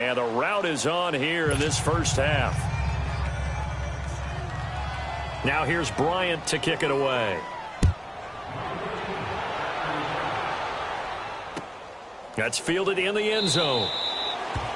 And the route is on here in this first half. Now here's Bryant to kick it away. That's fielded in the end zone.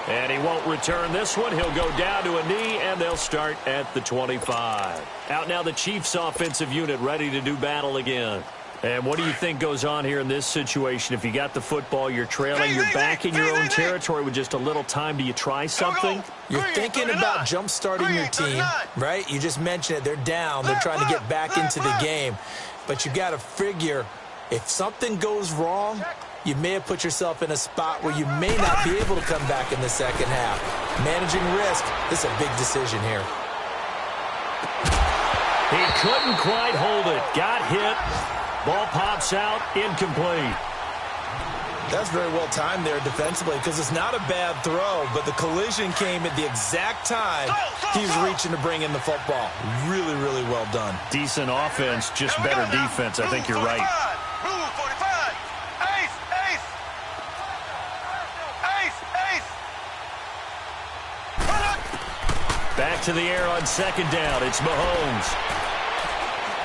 And he won't return this one. He'll go down to a knee, and they'll start at the 25. Out now the Chiefs offensive unit ready to do battle again. And what do you think goes on here in this situation? If you got the football, you're trailing, you're back in your own territory with just a little time. Do you try something? You're thinking about jump-starting your team, right? You just mentioned it. They're down. They're trying to get back into the game. But you got to figure if something goes wrong, you may have put yourself in a spot where you may not be able to come back in the second half. Managing risk, this is a big decision here. He couldn't quite hold it. Got hit. Ball pops out, incomplete. That's very well timed there defensively because it's not a bad throw, but the collision came at the exact time he was reaching to bring in the football. Really, really well done. Decent offense, just better defense. I think you're right. Back to the air on second down. It's Mahomes.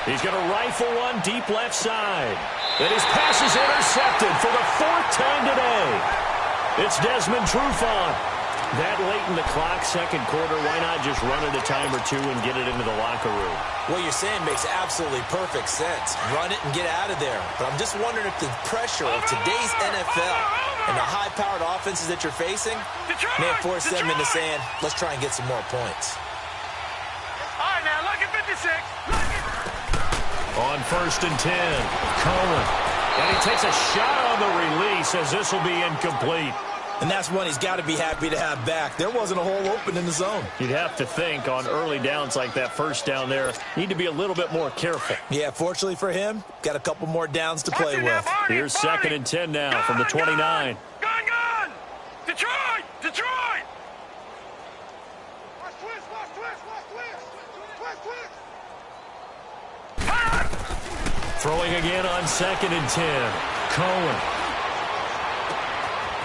He's going to rifle one deep left side. And his pass is intercepted for the fourth time today. It's Desmond Trufant. That late in the clock, second quarter, why not just run it a time or two and get it into the locker room? What you're saying makes absolutely perfect sense. Run it and get out of there. But I'm just wondering if the pressure of today's NFL and the high-powered offenses that you're facing may have forced them into saying, let's try and get some more points. All right, now, look at 56. On 1st and 10, Cohen. And he takes a shot on the release as this will be incomplete. And that's one he's got to be happy to have back. There wasn't a hole open in the zone. You'd have to think on early downs like that first down there, need to be a little bit more careful. Yeah, fortunately for him, got a couple more downs to play with. Here's 2nd and 10 now from the 29. Gun! Detroit! Throwing again on 2nd and 10. Cohen.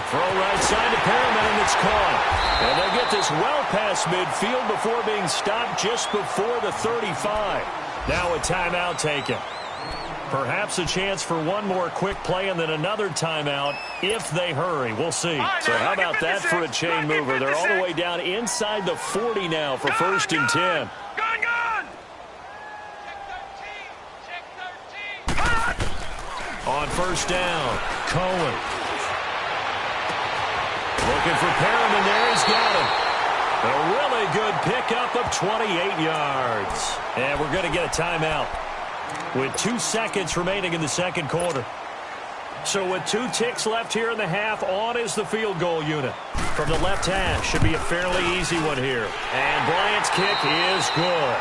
Throw right side to Perriman, and it's caught. And they'll get this well past midfield before being stopped just before the 35. Now a timeout taken. Perhaps a chance for one more quick play and then another timeout if they hurry. We'll see. So how about that for a chain mover? They're all the way down inside the 40 now for 1st and 10. On 1st down, Cohen. Looking for Perriman there. He's got him. A really good pickup of 28 yards. And we're going to get a timeout with 2 seconds remaining in the second quarter. So with 2 ticks left here in the half, on is the field goal unit. From the left hash, should be a fairly easy one here. And Bryant's kick is good.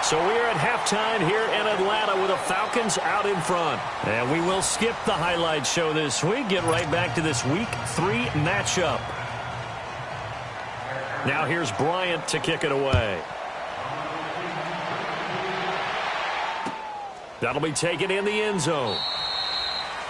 So we're at halftime here in Atlanta with the Falcons out in front. And we will skip the highlight show this week. Get right back to this Week 3 matchup. Now here's Bryant to kick it away. That'll be taken in the end zone.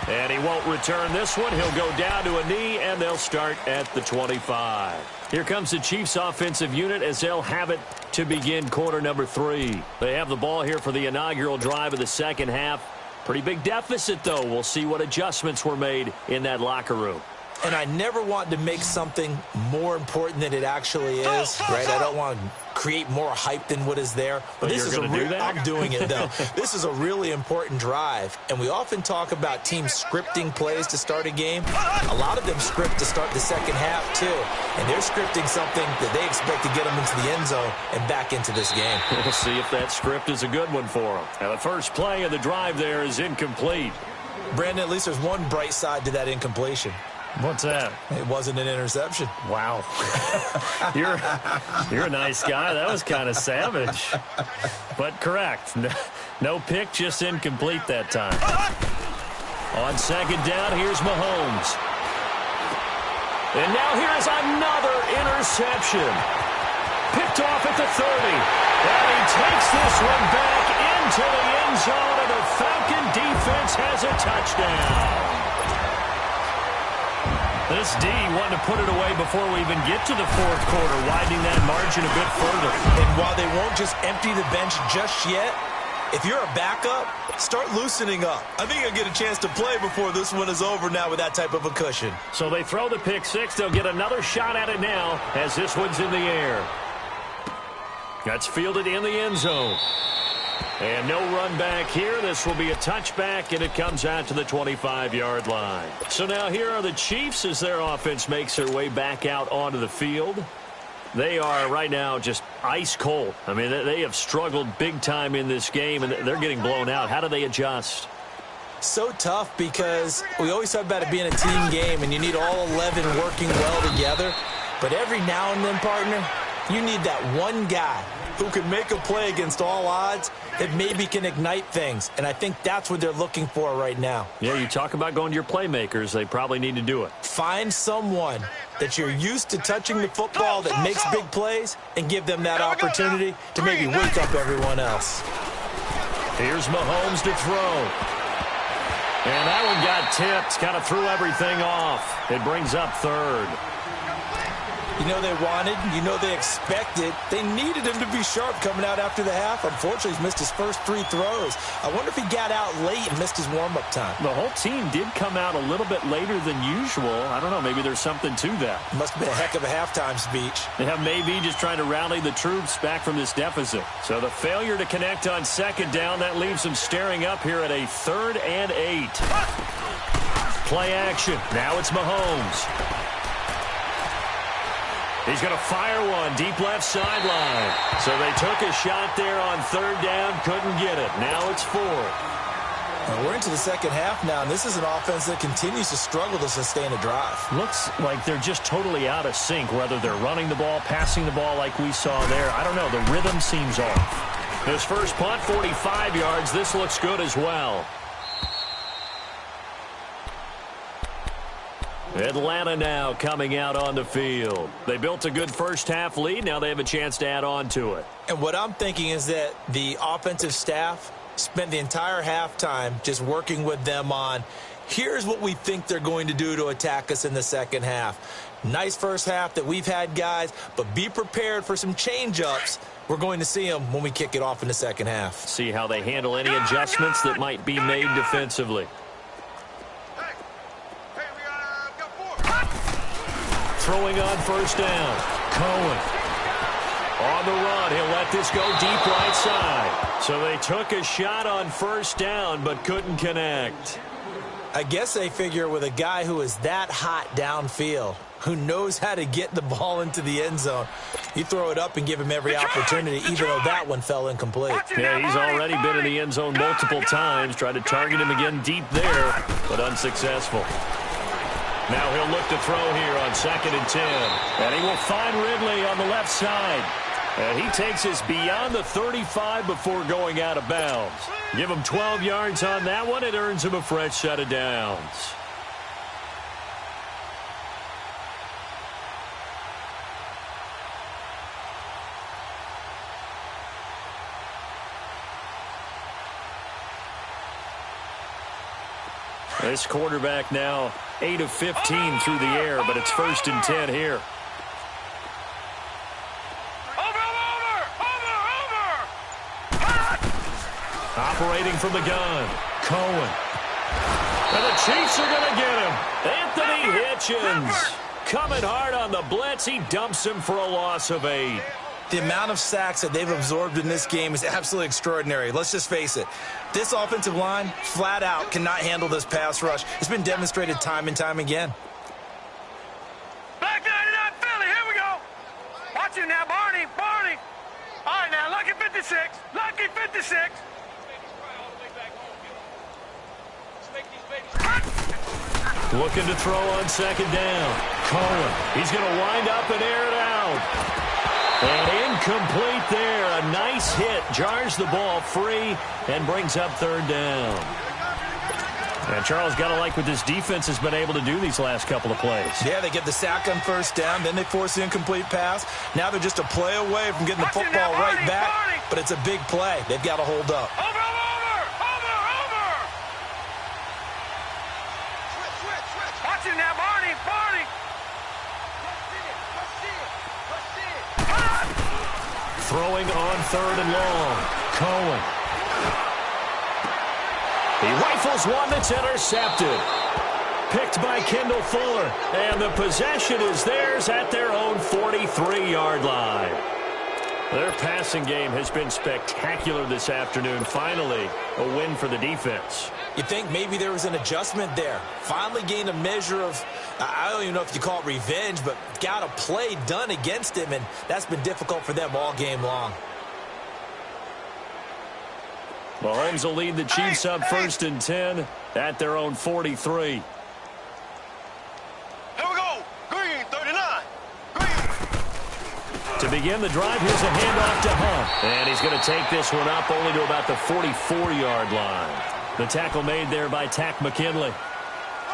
And he won't return this one. He'll go down to a knee, and they'll start at the 25. Here comes the Chiefs offensive unit as they'll have it to begin quarter number 3. They have the ball here for the inaugural drive of the second half. Pretty big deficit, though. We'll see what adjustments were made in that locker room. And I never want to make something more important than it actually is, right? I don't want to create more hype than what is there. But this is I'm doing it, though. This is a really important drive. And we often talk about teams scripting plays to start a game. A lot of them script to start the second half, too. And they're scripting something that they expect to get them into the end zone and back into this game. We'll see if that script is a good one for them. Now, the first play of the drive there is incomplete. Brandon, at least there's one bright side to that incompletion. What's that? It wasn't an interception. Wow. You're a nice guy. That was kind of savage. But correct. No pick, just incomplete that time. On second down, here's Mahomes. And now here's another interception. Picked off at the 30. And he takes this one back into the end zone, and the Falcon defense has a touchdown. This D wanting to put it away before we even get to the fourth quarter, widening that margin a bit further. And while they won't just empty the bench just yet, if you're a backup, start loosening up. I think you'll get a chance to play before this one is over now with that type of a cushion. So they throw the pick six. They'll get another shot at it now as this one's in the air. That's fielded in the end zone. And no run back here. This will be a touchback, and it comes out to the 25-yard line. So now here are the Chiefs as their offense makes their way back out onto the field. They are right now just ice cold. I mean, they have struggled big time in this game, and they're getting blown out. How do they adjust? So tough because we always talk about it being a team game, and you need all 11 working well together. But every now and then, partner, you need that one guy who can make a play against all odds that maybe can ignite things. And I think that's what they're looking for right now. Yeah, you talk about going to your playmakers. They probably need to do it. Find someone that you're used to touching the football that makes big plays and give them that opportunity to maybe wake up everyone else. Here's Mahomes to throw. And that one got tipped. Kind of threw everything off. It brings up third. You know they wanted, you know they expected. They needed him to be sharp coming out after the half. Unfortunately, he's missed his first 3 throws. I wonder if he got out late and missed his warm-up time. The whole team did come out a little bit later than usual. I don't know, maybe there's something to that. Must have been a heck of a halftime speech. Yeah, maybe just trying to rally the troops back from this deficit. So the failure to connect on second down, that leaves them staring up here at a 3rd and 8. Play action. Now it's Mahomes. He's going to fire one deep left sideline. So they took a shot there on 3rd down, couldn't get it. Now it's 4th. Well, we're into the second half now, and this is an offense that continues to struggle to sustain a drive. Looks like they're just totally out of sync, whether they're running the ball, passing the ball like we saw there. I don't know. The rhythm seems off. This first punt, 45 yards. This looks good as well. Atlanta now coming out on the field. They built a good first half lead. Now they have a chance to add on to it. And what I'm thinking is that the offensive staff spent the entire halftime just working with them on, here's what we think they're going to do to attack us in the second half. Nice first half that we've had, guys, but be prepared for some change-ups. We're going to see them when we kick it off in the second half. See how they handle any adjustments that might be made defensively. Throwing on first down. Cohen. On the run. He'll let this go deep right side. So they took a shot on first down but couldn't connect. I guess they figure with a guy who is that hot downfield, who knows how to get the ball into the end zone, you throw it up and give him every opportunity, even though that one fell incomplete. Yeah, he's already been in the end zone multiple times. Tried to target him again deep there, but unsuccessful. Now he'll look to throw here on 2nd and 10. And he will find Ridley on the left side. And he takes us beyond the 35 before going out of bounds. Give him 12 yards on that one. It earns him a fresh set of downs. This quarterback now 8 of 15 through the air, but it's 1st and 10 here. Operating from the gun, Cohen. And the Chiefs are going to get him. Anthony Hitchens coming hard on the blitz. He dumps him for a loss of 8. The amount of sacks that they've absorbed in this game is absolutely extraordinary. Let's just face it. This offensive line, flat out, cannot handle this pass rush. It's been demonstrated time and time again. Back 99 Philly, here we go. Watch it now, Barney. All right, now, lucky 56. Lucky 56. Looking to throw on 2nd down. Cohen. He's going to wind up and air it out. And incomplete there. A nice hit. Jars the ball free and brings up 3rd down. And Charles, got to like what this defense has been able to do these last couple of plays. Yeah, they get the sack on 1st down, then they force the incomplete pass. Now they're just a play away from getting the football right back, but it's a big play. They've got to hold up. Over. Watch it now, Barney. Throwing on 3rd and long. Cohen. He rifles one that's intercepted. Picked by Kendall Fuller. And the possession is theirs at their own 43-yard line. Their passing game has been spectacular this afternoon. Finally, a win for the defense. You think maybe there was an adjustment there. Finally gained a measure of, I don't even know if you call it revenge, but got a play done against him, and that's been difficult for them all game long. Mahomes will lead the Chiefs up 1st and 10 at their own 43. Here we go. Green, 39. Green. To begin the drive, here's a handoff to Hunt. And he's going to take this one up only to about the 44-yard line. The tackle made there by Tack McKinley.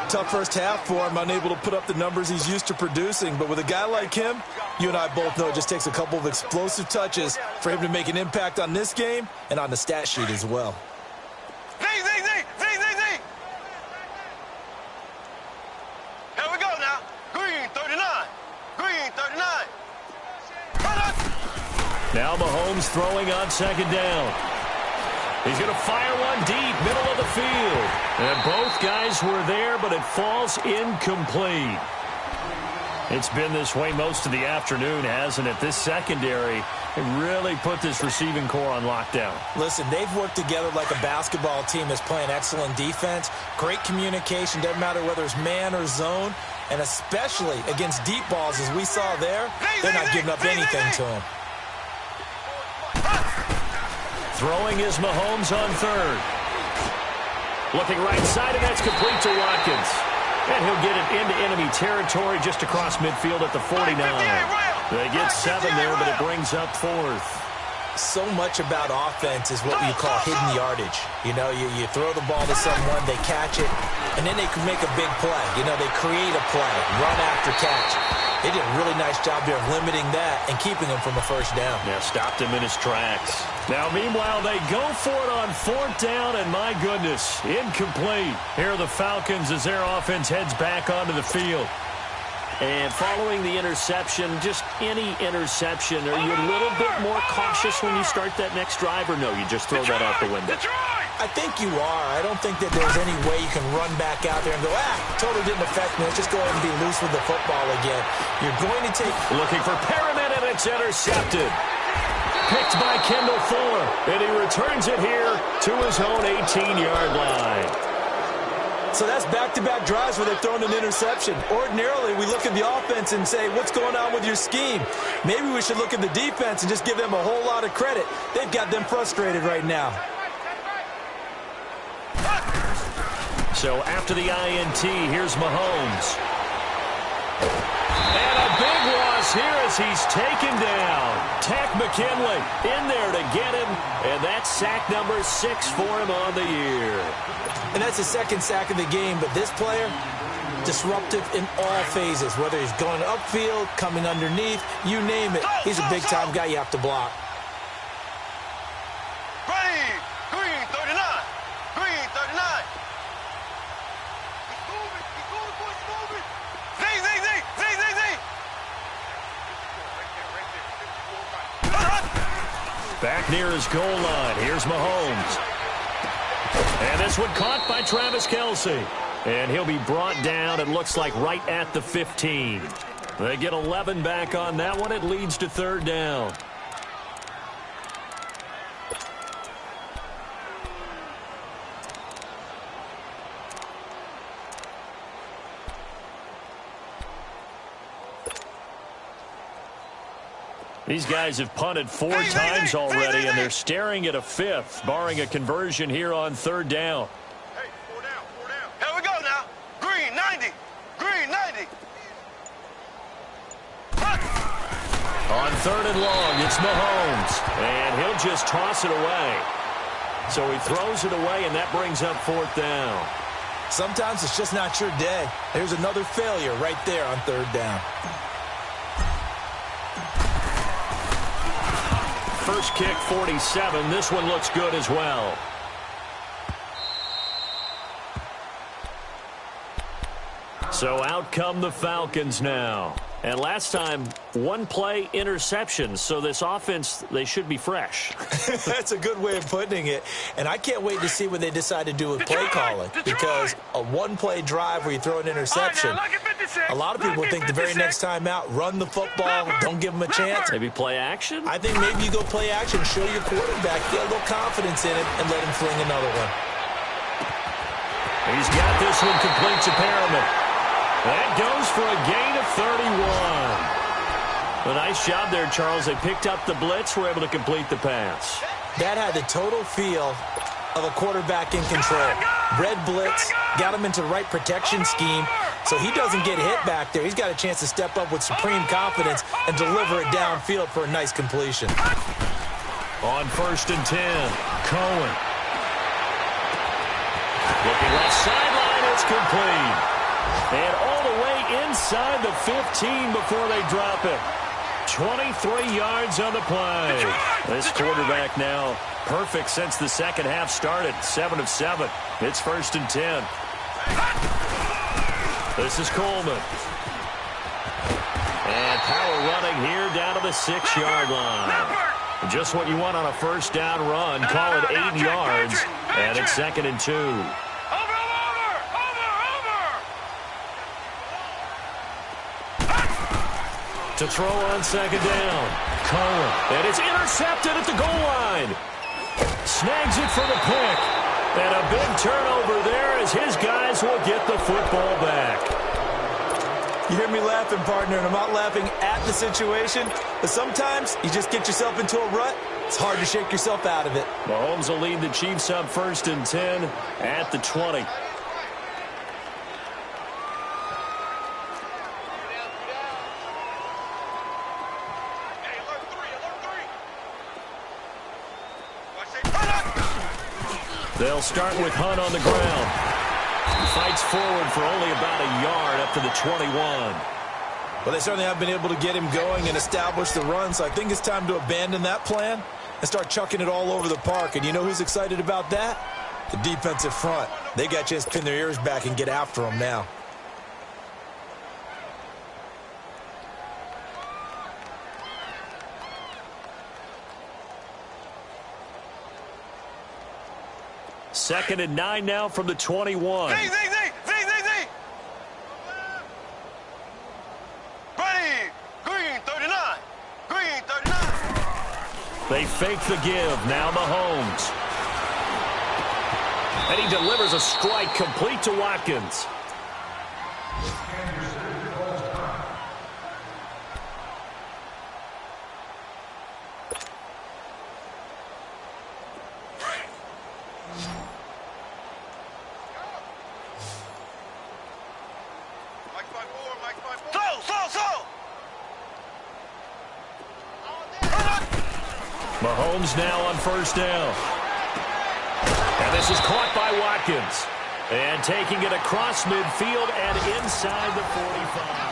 Tough first half for him, unable to put up the numbers he's used to producing. But with a guy like him, you and I both know it just takes a couple of explosive touches for him to make an impact on this game and on the stat sheet as well. Z. Here we go now. Green, 39. Green, 39. Now Mahomes throwing on 2nd down. He's going to fire one deep, middle of the field. And both guys were there, but it falls incomplete. It's been this way most of the afternoon, hasn't it? This secondary really put this receiving core on lockdown. Listen, they've worked together like a basketball team that's playing excellent defense. Great communication, doesn't matter whether it's man or zone. And especially against deep balls, as we saw there, they're not giving up anything to him. Throwing is Mahomes on 3rd. Looking right side, and that's complete to Watkins. And he'll get it into enemy territory just across midfield at the 49. They get 7 there, but it brings up 4th. So much about offense is what you call hidden yardage. You know, you throw the ball to someone, they catch it, and then they can make a big play. You know, they create a play, run after catch. They did a really nice job there of limiting that and keeping him from a 1st down. Yeah, stopped him in his tracks. Now, meanwhile, they go for it on 4th down, and my goodness, incomplete. Here are the Falcons as their offense heads back onto the field. And following the interception, just any interception, are you a little bit more cautious when you start that next drive, or no, you just throw that out the window? I think you are. I don't think that there's any way you can run back out there and go, totally didn't affect me. Let's just go ahead and be loose with the football again. You're going to take... Looking for Perriman, and it's intercepted. Picked by Kendall Fuller, and he returns it here to his own 18-yard line. So that's back-to-back drives where they've thrown an interception. Ordinarily, we look at the offense and say, what's going on with your scheme? Maybe we should look at the defense and just give them a whole lot of credit. They've got them frustrated right now. So after the INT, here's Mahomes. And a big loss here as he's taken down. Tack McKinley in there to get him, and that's sack number 6 for him on the year. And that's the 2nd sack of the game, but this player, disruptive in all phases, whether he's going upfield, coming underneath, you name it. He's a big-time guy you have to block. Green, 39. Green, 39. Back near his goal line. Here's Mahomes. And this one caught by Travis Kelce. And he'll be brought down, it looks like, right at the 15. They get 11 back on that one. It leads to 3rd down. These guys have punted 4 times already, and they're staring at a 5th, barring a conversion here on 3rd down. Hey, 4 down. Here we go now. Green, 90. Green, 90. On 3rd and long, it's Mahomes, and he'll just toss it away. So he throws it away, and that brings up 4th down. Sometimes it's just not your day. There's another failure right there on 3rd down. First kick, 47. This one looks good as well. So out come the Falcons now. And last time, one-play interception. So this offense, they should be fresh. That's a good way of putting it. And I can't wait to see what they decide to do with play calling. Because a one-play drive where you throw an interception, a lot of people think the very next time out, run the football, don't give them a chance. Maybe play action? I think maybe you go play action, show your quarterback, get a little confidence in him, and let him fling another one. He's got this one complete to Perriman. That goes for a gain of 31. A nice job there, Charles. They picked up the blitz, were able to complete the pass. That had the total feel of a quarterback in control. Red blitz, got him into the right protection scheme, so he doesn't get hit back there. He's got a chance to step up with supreme confidence and deliver it downfield for a nice completion. On 1st and 10, Cohen. Looking left sideline, it's complete. And all the way inside the 15 before they drop it. 23 yards on the play. This quarterback now perfect since the second half started. 7 of 7. It's 1st and 10. This is Coleman. And power running here down to the 6-yard line. Just what you want on a first down run. Call it 8 yards. And it's 2nd and 2. To throw on 2nd down. Cohen. And it's intercepted at the goal line. Snags it for the pick. And a big turnover there as his guys will get the football back. You hear me laughing, partner, and I'm not laughing at the situation, but sometimes you just get yourself into a rut. It's hard to shake yourself out of it. Mahomes will lead the Chiefs up 1st and 10 at the 20. They'll start with Hunt on the ground. He fights forward for only about a yard up to the 21. Well, they certainly have been able to get him going and establish the run, so I think it's time to abandon that plan and start chucking it all over the park. And you know who's excited about that? The defensive front. They got a chance to pin their ears back and get after him now. Second and 9 now from the 21. Z. Ready. Green 39. Green 39. They fake the give. Now Mahomes. And he delivers a strike complete to Watkins. Mahomes now on 1st down. And this is caught by Watkins. And taking it across midfield and inside the 45.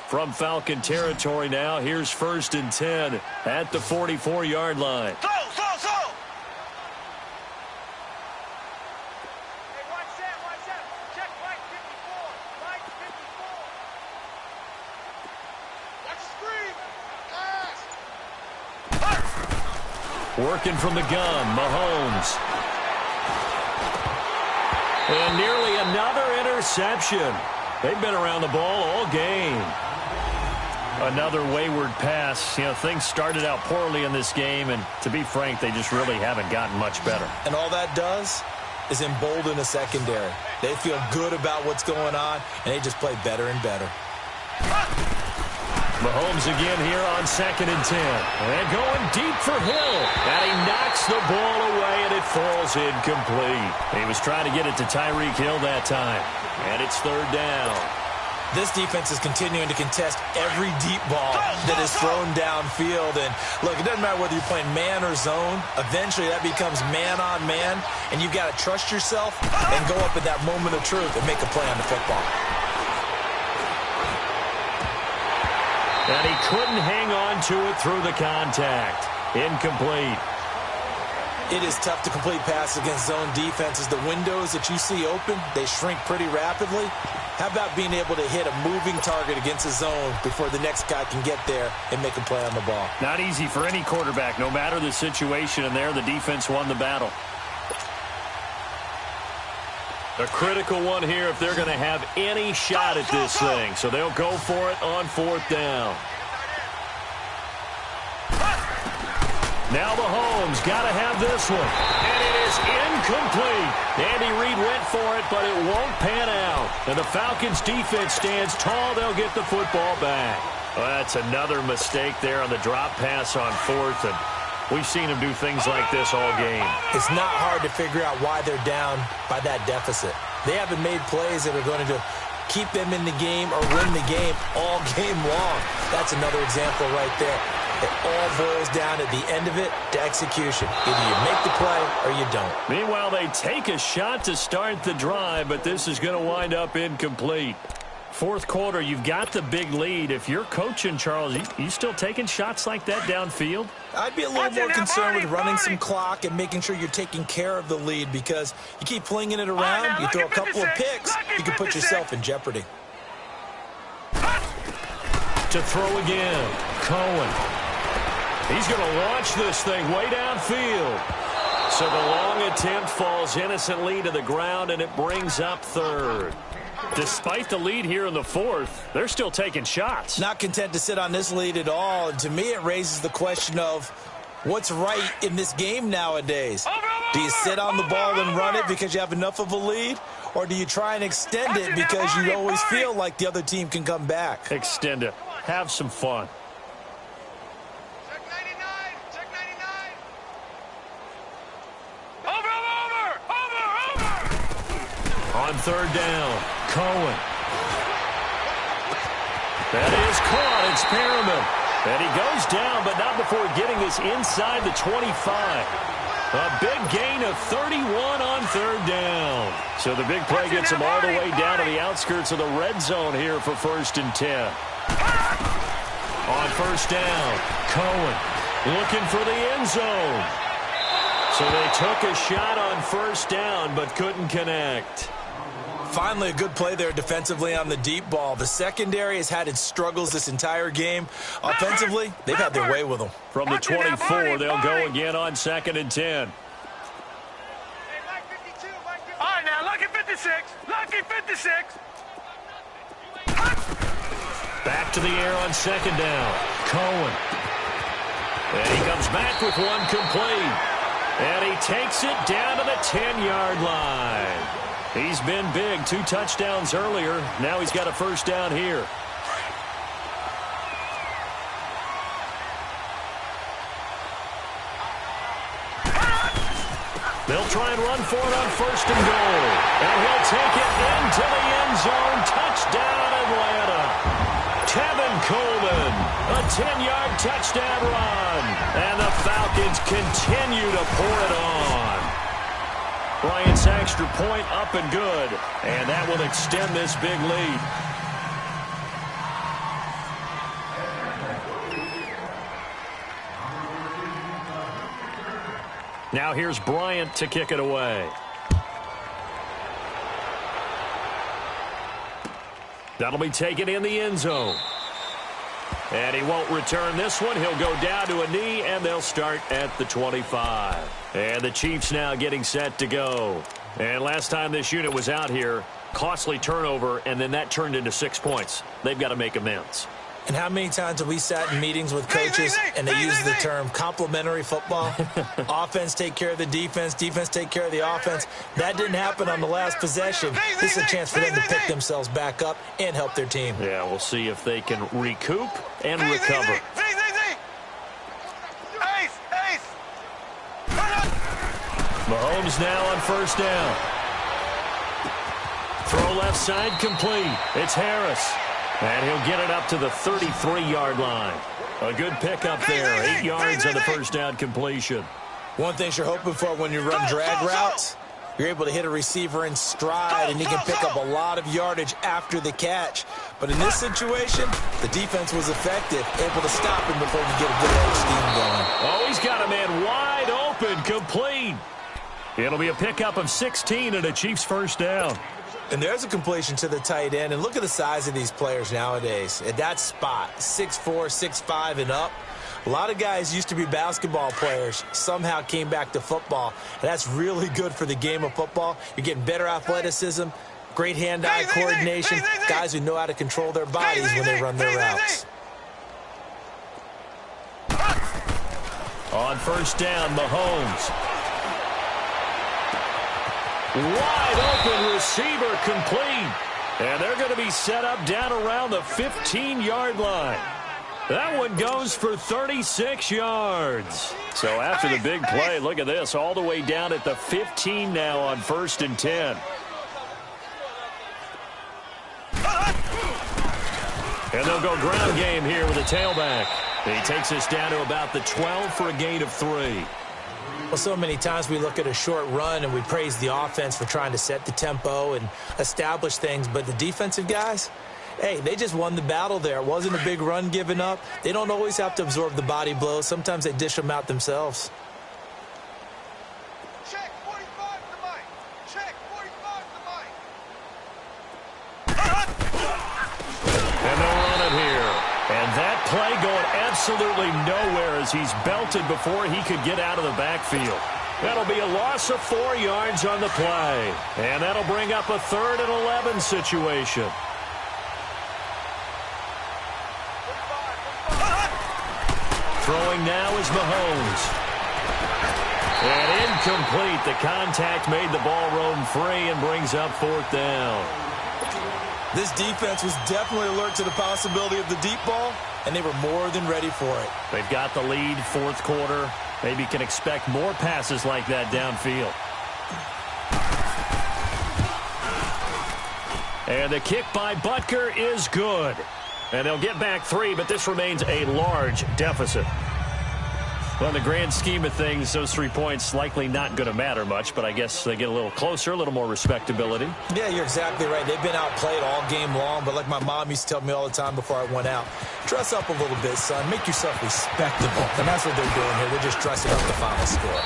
From Falcon territory now, here's 1st and 10 at the 44-yard line. Slow. Check right 54. Right 54. Watch the screen. Working from the gun, Mahomes. And nearly another interception. They've been around the ball all game. Another wayward pass. You know, things started out poorly in this game, and to be frank, they just really haven't gotten much better. And all that does is embolden a secondary. They feel good about what's going on, and they just play better and better. Mahomes again here on 2nd and 10. And going deep for Hill. And he knocks the ball away, and it falls incomplete. He was trying to get it to Tyreek Hill that time. And it's 3rd down. This defense is continuing to contest every deep ball that is thrown downfield. And, look, it doesn't matter whether you're playing man or zone. Eventually, that becomes man-on-man, and you've got to trust yourself and go up at that moment of truth and make a play on the football. And he couldn't hang on to it through the contact. Incomplete. It is tough to complete passes against zone defenses. The windows that you see open, they shrink pretty rapidly. How about being able to hit a moving target against a zone before the next guy can get there and make a play on the ball? Not easy for any quarterback, no matter the situation, and there the defense won the battle. A critical one here if they're going to have any shot at this thing. So they'll go for it on 4th down. Now Mahomes got to have this one. And it is incomplete. Andy Reid went for it, but it won't pan out. And the Falcons defense stands tall. They'll get the football back. Well, that's another mistake there on the drop pass on 4th. And we've seen him do things like this all game. It's not hard to figure out why they're down by that deficit. They haven't made plays that are going to keep them in the game or win the game all game long. That's another example right there. It all boils down at the end of it to execution. Either you make the play or you don't. Meanwhile, they take a shot to start the drive, but this is going to wind up incomplete. 4th quarter, you've got the big lead. If you're coaching, Charles, you still taking shots like that downfield? I'd be a little more concerned with running some clock and making sure you're taking care of the lead, because you keep flinging it around, you throw a couple of picks, you can put yourself in jeopardy. To throw again, Cohen. He's going to launch this thing way downfield. So the long attempt falls innocently to the ground, and it brings up 3rd. Despite the lead here in the 4th, they're still taking shots. Not content to sit on this lead at all. And to me, it raises the question of what's right in this game nowadays. Do you sit on the ball and run it because you have enough of a lead? Or do you try and extend it because you always feel like the other team can come back? Extend it. Have some fun. Check 99. On 3rd down, Cohen. That is caught. It's Perriman. And he goes down, but not before getting this inside the 25. A big gain of 31 on 3rd down. So the big play gets him all the way down to the outskirts of the red zone here for 1st and 10. On 1st down, Cohen looking for the end zone. So they took a shot on 1st down, but couldn't connect. Finally, a good play there defensively on the deep ball. The secondary has had its struggles this entire game. Offensively, they've had their way with them. From the 24, they'll go again on 2nd and 10. All right, now, lucky 56. Lucky 56. Back to the air on 2nd down. Cohen. And he comes back with one complete. And he takes it down to the 10-yard line. He's been big. 2 touchdowns earlier. Now he's got a 1st down here. They'll try and run for it on 1st and goal. And he'll take it into the end zone. Touchdown, Atlanta. Tevin Coleman, a 10-yard touchdown run. And the Falcons continue to pour it on. Bryant's extra point up and good. And that will extend this big lead. Now here's Bryant to kick it away. That'll be taken in the end zone. And he won't return this one. He'll go down to a knee, and they'll start at the 25. And the Chiefs now getting set to go. And last time this unit was out here, costly turnover, and then that turned into 6 points. They've got to make amends. And how many times have we sat in meetings with coaches and they use the term complementary football? Offense take care of the defense, defense take care of the offense. That didn't happen on the last possession. This is a chance for them to pick themselves back up and help their team. Yeah, we'll see if they can recoup and recover. Mahomes now on 1st down. Throw left side complete. It's Harris. And he'll get it up to the 33-yard line. A good pickup there. 8 yards on the 1st down completion. One thing you're hoping for when you run drag routes, You're able to hit a receiver in stride, and he can pick up a lot of yardage after the catch. But in this situation, the defense was effective, able to stop him before he could get a good edge steam going. Oh, he's got a man wide open, complete. It'll be a pickup of 16 and a Chiefs first down. And there's a completion to the tight end. And look at the size of these players nowadays. At that spot, 6'4", 6'5", and up. A lot of guys used to be basketball players, somehow came back to football. And that's really good for the game of football. You're getting better athleticism, great hand-eye coordination, guys who know how to control their bodies when they run their routes. On first down, Mahomes. Wide open receiver complete. And they're going to be set up down around the 15-yard line. That one goes for 36 yards. So after the big play, look at this, all the way down at the 15 now on 1st and 10. And they'll go ground game here with a tailback. He takes us down to about the 12 for a gain of 3. Well, so many times we look at a short run and we praise the offense for trying to set the tempo and establish things. But the defensive guys, hey, they just won the battle there. It wasn't a big run given up. They don't always have to absorb the body blows. Sometimes they dish them out themselves. Check 45 to Mike. Check 45 to Mike. And they'll run it here. And that play going absolutely nowhere as he's belted before he could get out of the backfield. That'll be a loss of 4 yards on the play. And that'll bring up a 3rd and 11 situation. Throwing now is Mahomes. And incomplete. The contact made the ball roam free and brings up 4th down. This defense was definitely alert to the possibility of the deep ball, and they were more than ready for it. They've got the lead, 4th quarter. Maybe can expect more passes like that downfield. And the kick by Butker is good. And they'll get back 3, but this remains a large deficit. Well, in the grand scheme of things, those 3 points likely not going to matter much, but I guess they get a little closer, a little more respectability. Yeah, you're exactly right. They've been outplayed all game long, but like my mom used to tell me all the time before I went out, dress up a little bit, son. Make yourself respectable. And that's what they're doing here. They're just dressing up the final score.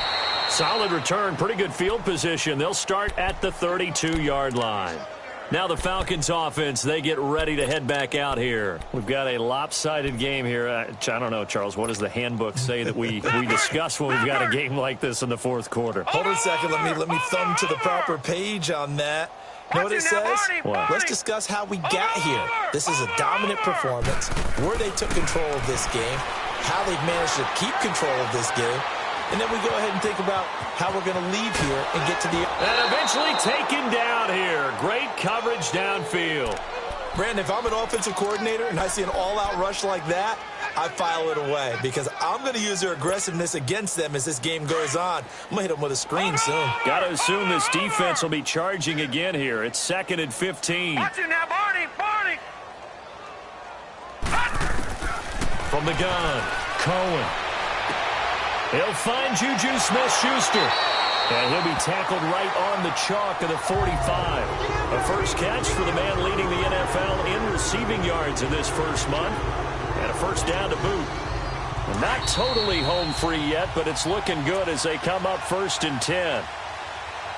Solid return, pretty good field position. They'll start at the 32-yard line. Now the Falcons offense, they get ready to head back out here. We've got a lopsided game here. I don't know, Charles, what does the handbook say that we discuss when we've got a game like this in the 4th quarter? Hold on a second. Let me thumb to the proper page on that. Know what it says? What? Let's discuss how we got here. This is a dominant performance, where they took control of this game, how they've managed to keep control of this game, and then we go ahead and think about how we're going to leave here and get to the... And eventually taken down here. Great coverage downfield. Brandon, if I'm an offensive coordinator and I see an all-out rush like that, I file it away because I'm going to use their aggressiveness against them as this game goes on. I'm going to hit them with a screen soon. Got to assume this defense will be charging again here. It's 2nd and 15. Watch it now, Barney. Barney. From the gun, Cohen. He'll find Juju Smith-Schuster. And he'll be tackled right on the chalk of the 45. A first catch for the man leading the NFL in receiving yards in this first month. And a first down to boot. And not totally home free yet, but it's looking good as they come up 1st and 10.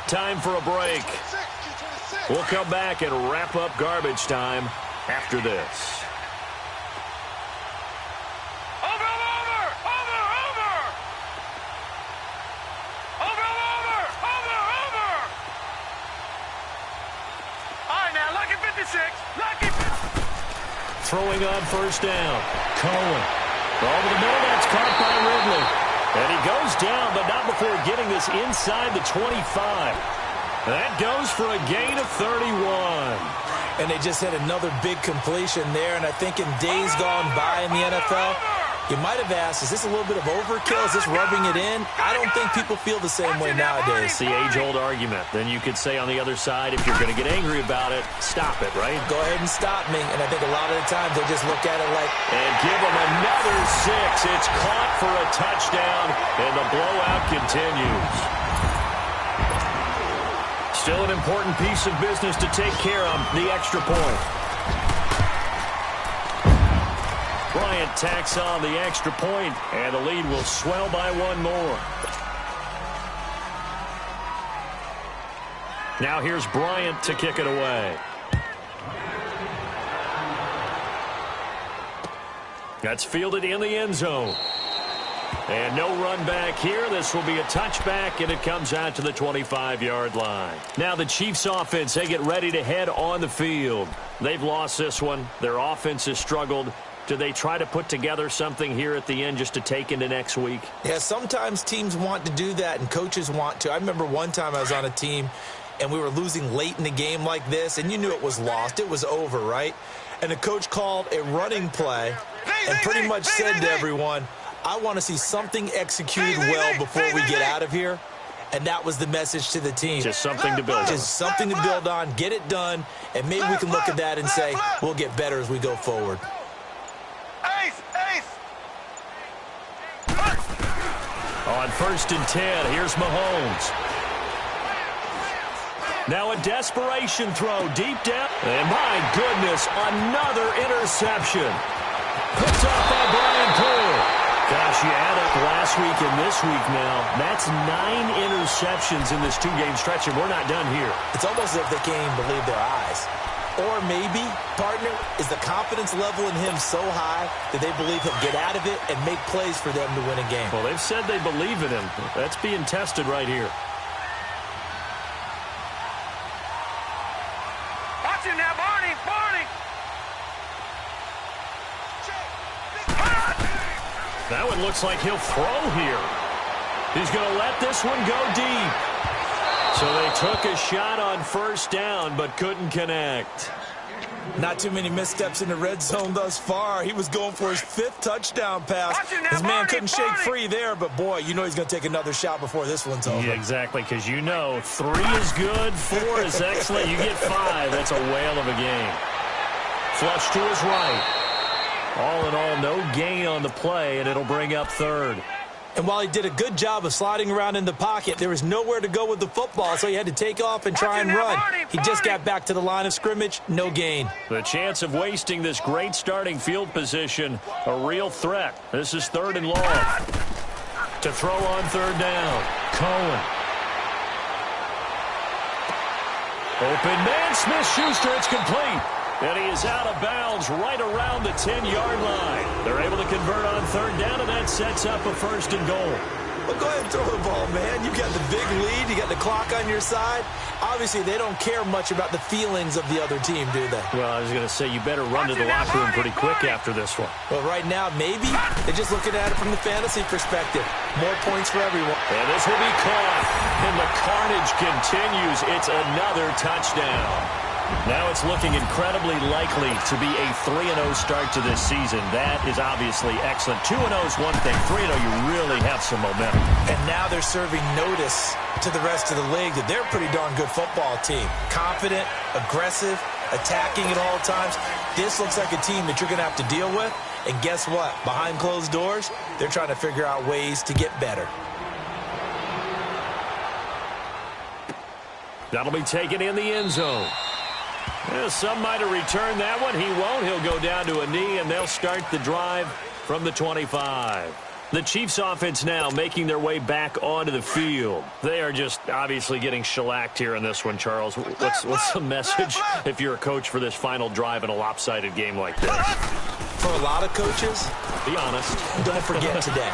Time for a break. We'll come back and wrap up garbage time after this. Throwing on first down. Cohen. Over the middle, that's caught by Ridley. And he goes down, but not before getting this inside the 25. That goes for a gain of 31. And they just had another big completion there, and I think in days gone by in the NFL, you might have asked, is this a little bit of overkill? Is this rubbing it in? I don't think people feel the same way nowadays. It's the age-old argument. Then you could say on the other side, if you're going to get angry about it, stop it, right? Go ahead and stop me. And I think a lot of the times they just look at it like... And give them another 6. It's caught for a touchdown, and the blowout continues. Still an important piece of business to take care of, the extra point. Bryant tacks on the extra point, and the lead will swell by one more. Now here's Bryant to kick it away. That's fielded in the end zone. And no run back here. This will be a touchback, and it comes out to the 25-yard line. Now the Chiefs offense, they get ready to head on the field. They've lost this one. Their offense has struggled. Do they try to put together something here at the end just to take into next week? Yeah, sometimes teams want to do that, and coaches want to. I remember one time I was on a team, and we were losing late in the game like this, and you knew it was lost. It was over, right? And the coach called a running play and pretty much said to everyone, I want to see something executed well before we get out of here. And that was the message to the team. Just something to build on. Just something to build on, get it done, and maybe we can look at that and say, we'll get better as we go forward. On 1st and 10, here's Mahomes. Now a desperation throw deep down. And my goodness, another interception. Picked up by Brian Poole. Gosh, you add up last week and this week now. That's 9 interceptions in this 2-game stretch, and we're not done here. It's almost as if they can't even believe their eyes. Or maybe, partner, is the confidence level in him so high that they believe he'll get out of it and make plays for them to win a game. Well, they've said they believe in him. That's being tested right here. Watch him now, Barney. That one looks like he'll throw here. He's going to let this one go deep. So they took a shot on 1st down, but couldn't connect. Not too many missteps in the red zone thus far. He was going for his 5th touchdown pass. His man couldn't shake free there, but boy, you know he's going to take another shot before this one's over. Yeah, exactly, because you know 3 is good, 4 is excellent. You get 5. That's a whale of a game. Flush to his right. All in all, no gain on the play, and it'll bring up 3rd. And while he did a good job of sliding around in the pocket, there was nowhere to go with the football, so he had to take off and try and run. He just got back to the line of scrimmage, no gain. The chance of wasting this great starting field position, a real threat. This is 3rd and long. To throw on 3rd down, Cohen. Open man, Smith-Schuster, it's complete. And he is out of bounds right around the 10-yard line. They're able to convert on 3rd down, and that sets up a 1st and goal. Well, go ahead and throw the ball, man. You got the big lead. You got the clock on your side. Obviously, they don't care much about the feelings of the other team, do they? Well, I was going to say, you better run to the locker room pretty quick after this one. Well, right now, maybe they're just looking at it from the fantasy perspective. More points for everyone. And this will be caught. And the carnage continues. It's another touchdown. Now it's looking incredibly likely to be a 3-0 start to this season. That is obviously excellent. 2-0 is one thing. 3-0, you really have some momentum. And now they're serving notice to the rest of the league that they're a pretty darn good football team. Confident, aggressive, attacking at all times. This looks like a team that you're going to have to deal with. And guess what? Behind closed doors, they're trying to figure out ways to get better. That'll be taken in the end zone. Well, some might have returned that one. He won't. He'll go down to a knee, and they'll start the drive from the 25. The Chiefs offense now making their way back onto the field. They are just obviously getting shellacked here in this one, Charles. What's the message if you're a coach for this final drive in a lopsided game like this? For a lot of coaches, be honest. Don't forget today.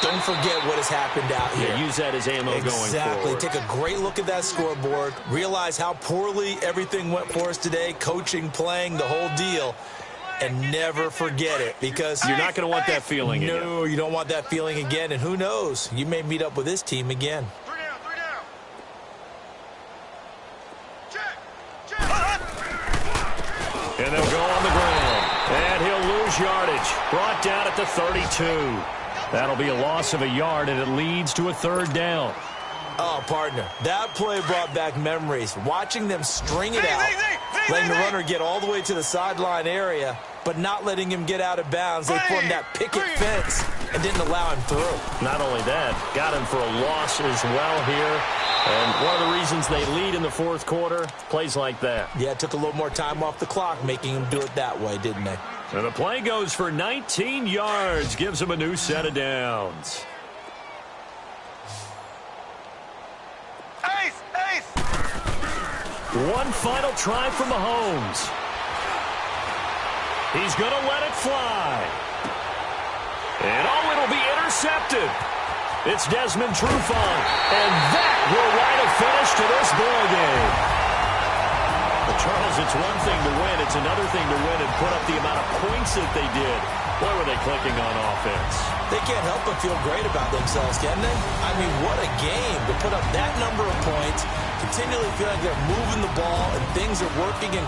Don't forget what has happened out here. Yeah, use that as ammo going forward. Exactly. Take a great look at that scoreboard. Realize how poorly everything went for us today. Coaching, playing, the whole deal. And never forget it, because you're not going to want that feeling again. No, you don't want that feeling again. And who knows? You may meet up with this team again. 3 down. Check. And they'll go on the ground. And he'll lose yardage. Brought down at the 32. That'll be a loss of a yard, and it leads to a 3rd down. Oh, partner, that play brought back memories. Watching them string it out, letting the runner get all the way to the sideline area, but not letting him get out of bounds. They formed that picket fence and didn't allow him through. Not only that, got him for a loss as well here. And one of the reasons they lead in the fourth quarter, plays like that. Yeah, it took a little more time off the clock, making them do it that way, didn't they? And the play goes for 19 yards, gives them a new set of downs. Ace, ace. One final try from Mahomes. He's going to let it fly. And it'll be intercepted. It's Desmond Trufant, and that will write a finish to this ball game. But Charles, it's one thing to win. It's another thing to win and put up the amount of points that they did. Boy, were they clicking on offense. They can't help but feel great about themselves, can they? I mean, what a game to put up that number of points, continually feel like they're moving the ball and things are working in